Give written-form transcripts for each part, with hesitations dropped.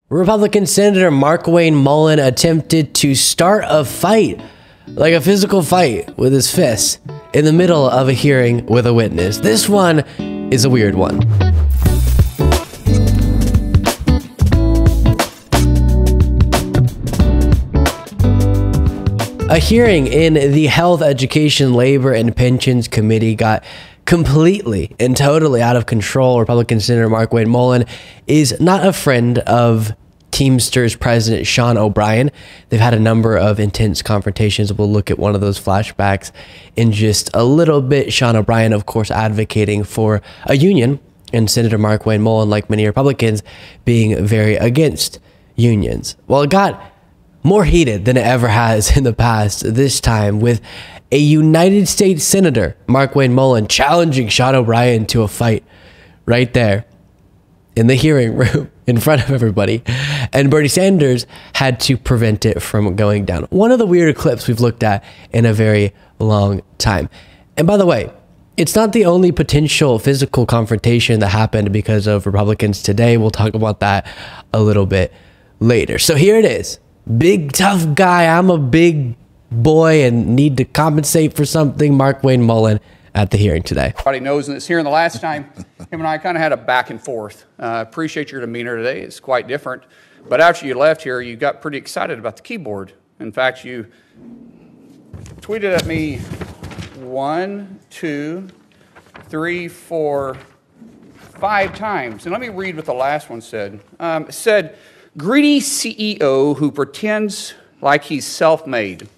Republican Senator Markwayne Mullin attempted to start a fight, like a physical fight, with his fists in the middle of a hearing with a witness. This one is a weird one. A hearing in the Health, Education, Labor, and Pensions Committee got completely and totally out of control. Republican Senator Markwayne Mullin is not a friend of Teamsters President Sean O'Brien. They've had a number of intense confrontations. We'll look at one of those flashbacks in just a little bit. Sean O'Brien, of course, advocating for a union, and Senator Markwayne Mullin, like many Republicans, being very against unions. Well, it got more heated than it ever has in the past, this time with a United States Senator, Markwayne Mullin, challenging Sean O'Brien to a fight right there in the hearing room in front of everybody. And Bernie Sanders had to prevent it from going down. One of the weirder clips we've looked at in a very long time. And by the way, it's not the only potential physical confrontation that happened because of Republicans today. We'll talk about that a little bit later. So here it is. Big tough guy. I'm a big boy and need to compensate for something. Markwayne Mullin at the hearing today. Everybody knows this here. And the last time, him and I kind of had a back and forth. Appreciate your demeanor today. It's quite different. But after you left here, you got pretty excited about the keyboard. In fact, you tweeted at me 1, 2, 3, 4, 5 times. And let me read what the last one said. It said, "Greedy CEO who pretends like he's self-made."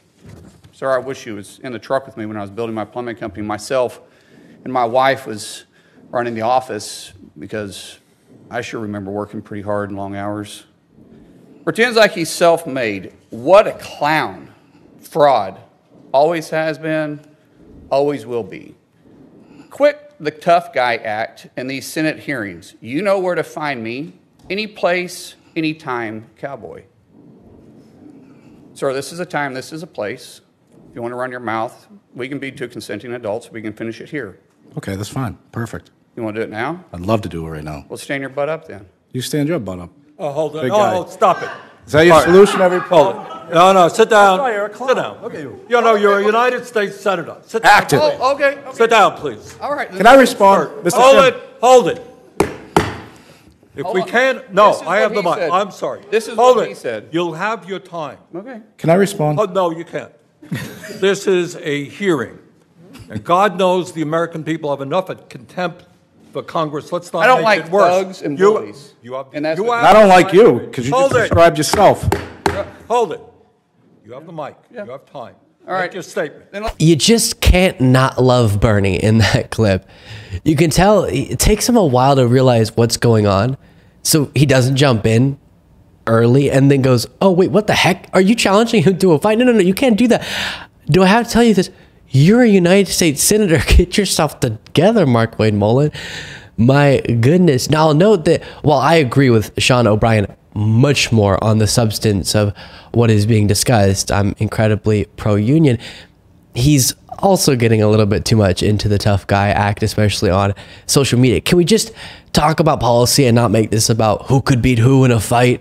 Sir, I wish you was in the truck with me when I was building my plumbing company. Myself and my wife was running the office because I sure remember working pretty hard and long hours. Pretends like he's self-made. What a clown. Fraud. Always has been, always will be. Quit the tough guy act in these Senate hearings. You know where to find me. Any place, anytime, cowboy. Sir, this is a time, this is a place. If you want to run your mouth, we can be two consenting adults. We can finish it here. Okay, that's fine. Perfect. You want to do it now? I'd love to do it right now. Well, stand your butt up then. You stand your butt up. Oh, hold on. Big No, guy. no, stop it. Is that your solution every Hold it. No, sit down. Sit down. Look at you. You know, you're a United States Senator. Sit down. Active. Oh, okay. Sit down, please. All right. Can I respond, Mr. Hold Chairman? it. Hold it. If Hold we on. can't, no, This is I have what the he mic. said. I'm sorry. This is Hold what it. he said. You'll have your time. Okay. Can I respond? Oh, no, you can't. This is a hearing. And God knows the American people have enough of contempt for Congress. Let's not I don't make like it worse. thugs and bullies. And that's what- I don't like you because you Hold just it. described yourself. Hold it. You have the mic. Yeah. You have time. All right. Make your statement. You just can't not love Bernie in that clip. You can tell it takes him a while to realize what's going on. So he doesn't jump in early and then goes, "Oh, wait, what the heck? Are you challenging him to a fight? No, no, no, you can't do that." Do I have to tell you this? You're a United States Senator. Get yourself together, Markwayne Mullin. My goodness. Now, I'll note that while I agree with Sean O'Brien much more on the substance of what is being discussed, I'm incredibly pro-union, he's also getting a little bit too much into the tough guy act, especially on social media. Can we just talk about policy and not make this about who could beat who in a fight?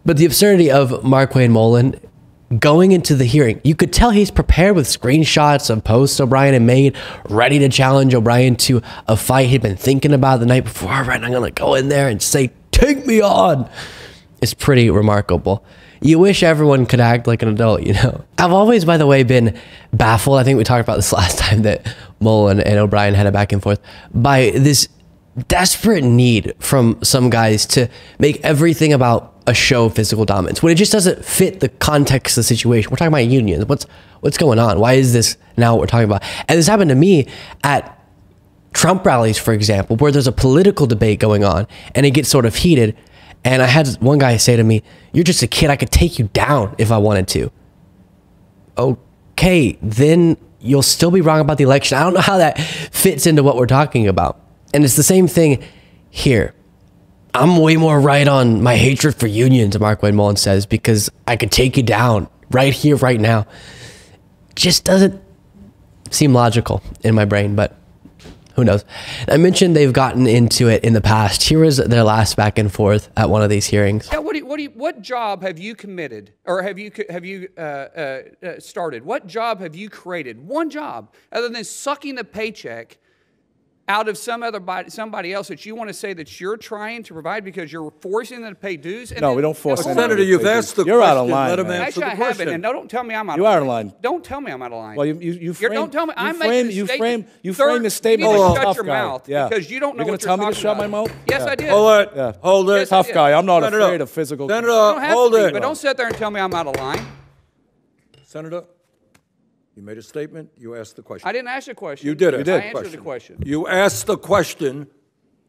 But the absurdity of Markwayne Mullin going into the hearing, you could tell he's prepared with screenshots of posts O'Brien had made, ready to challenge O'Brien to a fight he'd been thinking about the night before. All right, I'm going to go in there and say, "Take me on." It's pretty remarkable. You wish everyone could act like an adult, you know. I've always, by the way, been baffled. I think we talked about this last time that Mullin and O'Brien had a back and forth by this desperate need from some guys to make everything about a show of physical dominance when it just doesn't fit the context of the situation. We're talking about unions. What's going on? Why is this now what we're talking about? And this happened to me at Trump rallies, for example, where there's a political debate going on and it gets sort of heated. And I had one guy say to me, "You're just a kid. I could take you down if I wanted to." Okay, then you'll still be wrong about the election. I don't know how that fits into what we're talking about. And it's the same thing here. I'm way more right on my hatred for unions, Markwayne Mullin says, because I could take you down right here, right now. Just doesn't seem logical in my brain, but Who knows? I mentioned they've gotten into it in the past. Here was their last back and forth at one of these hearings. Yeah, what job have you committed, or have you started? What job have you created? One job, other than sucking the paycheck out of somebody else that you want to say that you're trying to provide because you're forcing them to pay dues? And No, we don't force anyone. Senator, you've asked the You're question. out of line, Let him man. answer the Actually, I haven't, question. and don't tell me I'm out You of line. are out of line. Don't tell me I'm out of line. Well, you frame, don't tell me. I'm you frame the statement You need like to a shut tough your guy. mouth Yeah. because you don't know You're what gonna you're tell me to talking shut my about. mouth? Yes, Yeah. I did. Hold it. Yeah. Hold it. Yes, I Tough did. guy. I'm not Senator, afraid of physical. Senator, You don't have hold to be, it. but don't sit there and tell me I'm out of line. Senator, you made a statement. You asked the question. I didn't ask a question. You did it. You did. I answered the question. You asked the question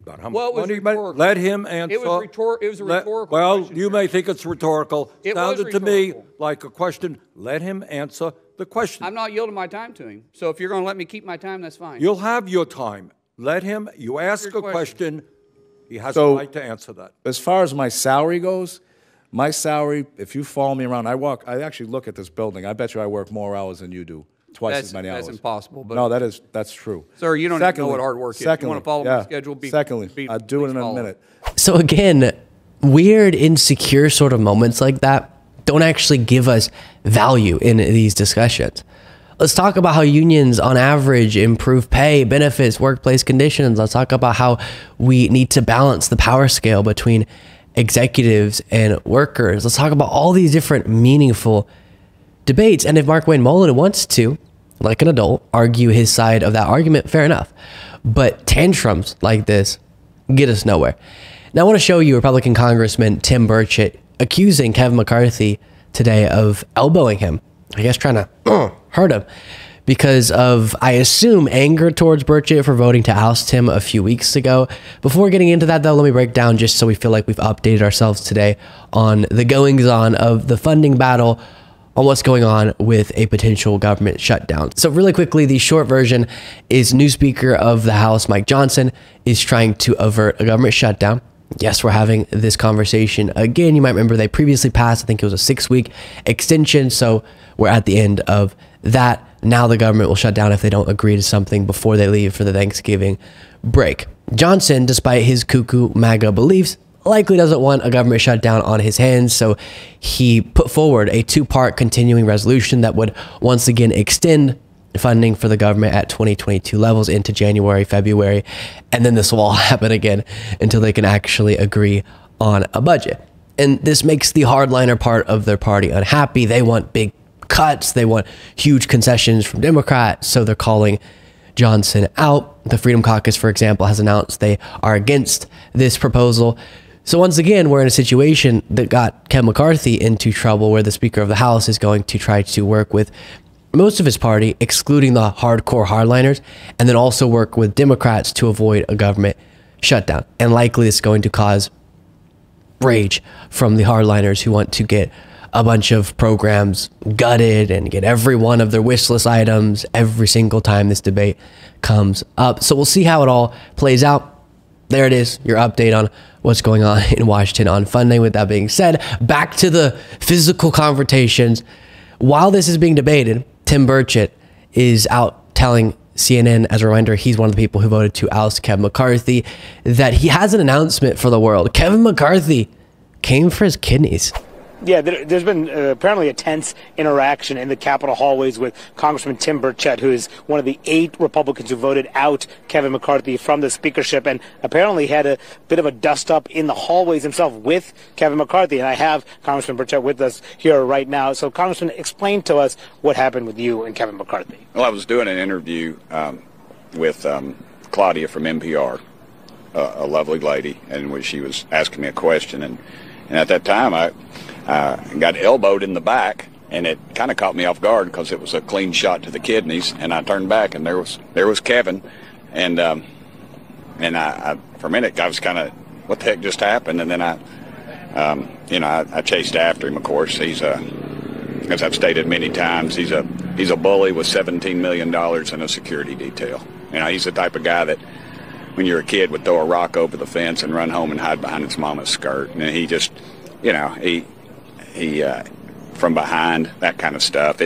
about how much Well, it was money you made. rhetorical. Let him answer. It was a rhetorical Well, question, you may think it's rhetorical. It was Sounded to me rhetorical. like a question. Let him answer the question. I'm not yielding my time to him. So if you're going to let me keep my time, that's fine. You'll have your time. Let him. You ask your a question. He has So- a right to answer that. As far as my salary goes, my salary, if you follow me around, I actually look at this building. I bet you I work more hours than you do. Twice as many hours. That's impossible. But No, that's true. Sir, you don't even know what hard work is. You Secondly, wanna follow my schedule, Secondly, I'll do it in a minute. So again, weird, insecure sort of moments like that don't actually give us value in these discussions. Let's talk about how unions on average improve pay, benefits, workplace conditions. Let's talk about how we need to balance the power scale between executives and workers. Let's talk about all these different meaningful debates. And if Markwayne Mullin wants to, like an adult, argue his side of that argument, fair enough. But tantrums like this get us nowhere. Now I want to show you Republican Congressman Tim Burchett accusing Kevin McCarthy today of elbowing him. I guess trying to hurt him because of, I assume, anger towards Burchett for voting to oust him a few weeks ago. Before getting into that, though, let me break down just so we feel like we've updated ourselves today on the goings-on of the funding battle, on what's going on with a potential government shutdown. So really quickly, the short version is new Speaker of the House, Mike Johnson, is trying to avert a government shutdown. Yes, we're having this conversation again. You might remember they previously passed, I think it was a 6-week extension. So we're at the end of that. Now the government will shut down if they don't agree to something before they leave for the Thanksgiving break. Johnson, despite his cuckoo MAGA beliefs, likely doesn't want a government shutdown on his hands, so he put forward a 2-part continuing resolution that would once again extend funding for the government at 2022 levels into January, February, and then this will all happen again until they can actually agree on a budget. And this makes the hardliner part of their party unhappy. They want big cuts, they want huge concessions from Democrats, so they're calling Johnson out. The Freedom Caucus, for example, has announced they are against this proposal. So once again, we're in a situation that got Kevin McCarthy into trouble where the Speaker of the House is going to try to work with most of his party, excluding the hardcore hardliners, and then also work with Democrats to avoid a government shutdown. And likely it's going to cause rage from the hardliners who want to get a bunch of programs gutted and get every one of their wish list items every single time this debate comes up. So we'll see how it all plays out. There it is, your update on what's going on in Washington on funding. With that being said, back to the physical confrontations. While this is being debated, Tim Burchett is out telling CNN, as a reminder, he's one of the people who voted to oust Kevin McCarthy, that he has an announcement for the world. Kevin McCarthy came for his kidneys. Yeah, there's been apparently a tense interaction in the Capitol hallways with Congressman Tim Burchett, who is one of the 8 Republicans who voted out Kevin McCarthy from the speakership, and apparently had a bit of a dust-up in the hallways himself with Kevin McCarthy. And I have Congressman Burchett with us here right now. So, Congressman, explain to us what happened with you and Kevin McCarthy. Well, I was doing an interview with Claudia from NPR, a lovely lady, and when she was asking me a question, and at that time I got elbowed in the back, and it kind of caught me off guard because it was a clean shot to the kidneys, and I turned back, and there was Kevin, and I for a minute I was kind of, what the heck just happened? And then I chased after him. Of course, he's as I've stated many times, he's a bully with $17 million in a security detail. You know, he's the type of guy that when you're a kid would throw a rock over the fence and run home and hide behind his mama's skirt, and he just, you know, he from behind, that kind of stuff.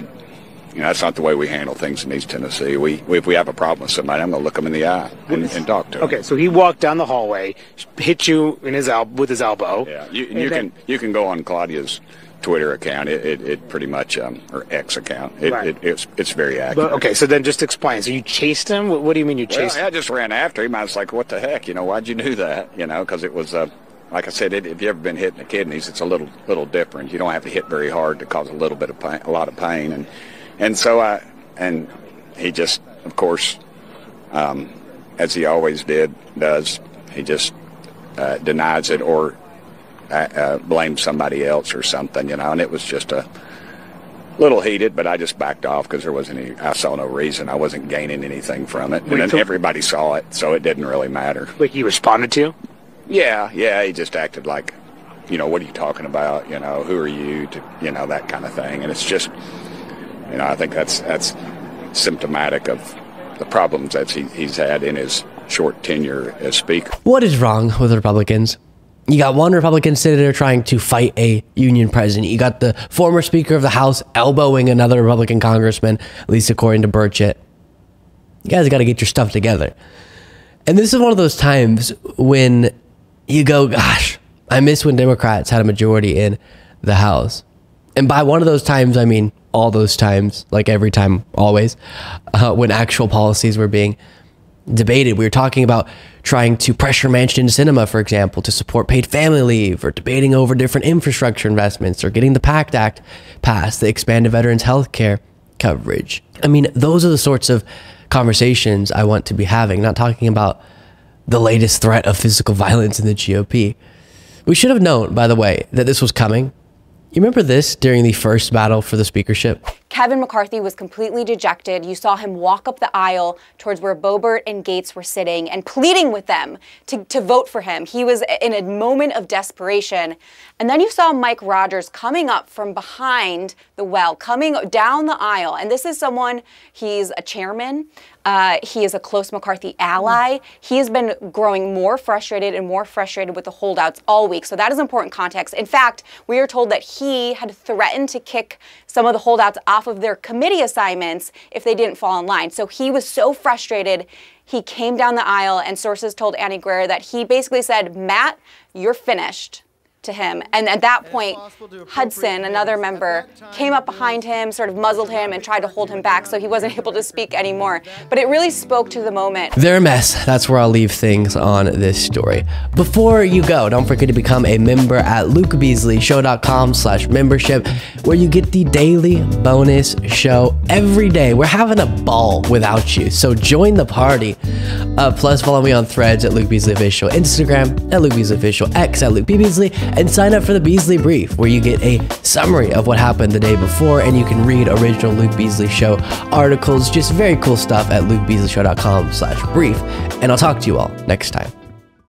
that's not the way we handle things in East Tennessee. If we have a problem with somebody, I'm going to look them in the eye and talk to them. Okay, so he walked down the hallway, hit you in with his elbow. Yeah, you can go on Claudia's Twitter account. It pretty much, or X account. It's very accurate. But, okay, so then just explain. So you chased him? What do you mean you chased him? I just ran after him. I was like, what the heck? Why'd you do that? Because it was, like I said, if you've ever been hit in the kidneys, it's a little different. You don't have to hit very hard to cause a little bit of pain, a lot of pain. And so he just, of course, as he always does, he just denies it or blame somebody else or something, and it was just a little heated, but I just backed off because I saw no reason. I wasn't gaining anything from it. And then everybody saw it, so it didn't really matter. Like he responded to you? Yeah, he just acted like, what are you talking about? Who are you to, that kind of thing. And it's just, I think that's symptomatic of the problems that he's had in his short tenure as Speaker. What is wrong with Republicans? You got one Republican senator trying to fight a union president. You got the former Speaker of the House elbowing another Republican congressman, at least according to Burchett. You guys got to get your stuff together. And this is one of those times when you go, gosh, I miss when Democrats had a majority in the House. And by one of those times, I mean all those times, like every time, always, when actual policies were being debated. We were talking about trying to pressure Manchin and Sinema, for example, to support paid family leave, or debating over different infrastructure investments, or getting the PACT Act passed, the expanded veterans health care coverage. I mean, those are the sorts of conversations I want to be having, not talking about the latest threat of physical violence in the GOP. We should have known, by the way, that this was coming. You remember this during the first battle for the speakership? Kevin McCarthy was completely dejected. You saw him walk up the aisle towards where Boebert and Gates were sitting and pleading with them to vote for him. He was in a moment of desperation. And then you saw Mike Rogers coming up from behind the well, coming down the aisle. And this is someone, he's a chairman. He is a close McCarthy ally. He has been growing more frustrated with the holdouts all week. So that is important context. In fact, we are told that he had threatened to kick some of the holdouts off of their committee assignments if they didn't fall in line. So he was so frustrated, he came down the aisle, and sources told Annie Guerra that he basically said, Matt, you're finished, to him. And at that point, Hudson, another member, came up behind him, sort of muzzled him, and tried to hold him back so he wasn't able to speak anymore. But it really spoke to the moment. They're a mess. That's where I'll leave things on this story. Before you go, don't forget to become a member at lukebeasleyshow.com/membership, where you get the daily bonus show every day. We're having a ball without you, so join the party. Plus, follow me on Threads at Luke Beasley Official, Instagram at Luke Beasley Official, X at Luke B. Beasley, and sign up for the Beasley Brief, where you get a summary of what happened the day before, and you can read original Luke Beasley Show articles, just very cool stuff at lukebeasleyshow.com/brief. And I'll talk to you all next time.